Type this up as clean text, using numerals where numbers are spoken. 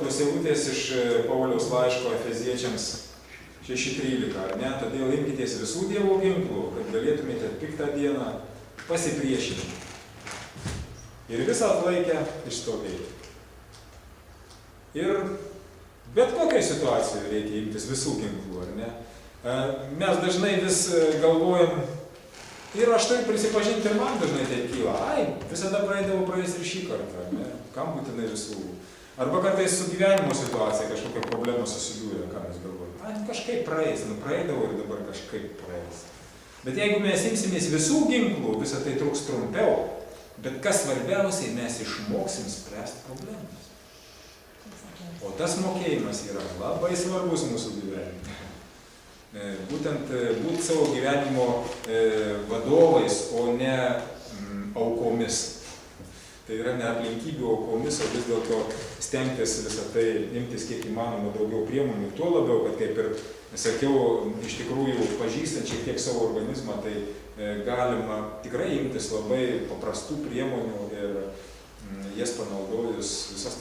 tos eilutės iš Pauliaus laiško Efeziečiams 6:13, ar ne? Todėl imkitės visų Dievo ginklų, kad galėtumėte piktą dieną pasipriešinti. Ir visą atlaikę išstovėti. Ir bet kokiai situacijoje reikia imtis visų ginklų, ar ne? Mes dažnai vis galvojam, ir aš turiu prisipažinti, ir man dažnai taip kyla, visada praeis ir šį kartą, ar ne? Kam būtinai visų? Arba kartais su gyvenimo situacija kažkokia problema susidūrė, ką mes galvojame. Kažkaip praeis, praeidavo ir dabar kažkaip praeis. Bet jeigu mes imsimės visų ginklų, visą tai truks trumpiau, bet kas svarbiausiai, mes išmoksim spręsti problemas. O tas mokėjimas yra labai svarbus mūsų gyvenime. Būtent būti savo gyvenimo vadovais, o ne aukomis. Tai yra ne aplinkybių aukomis, o vis dėlto stengtis visą tai imtis kiek įmanoma daugiau priemonių. Tuo labiau, kad kaip ir sakiau, iš tikrųjų pažįstant šiek tiek savo organizmą, tai galima tikrai imtis labai paprastų priemonių ir jas panaudojus visas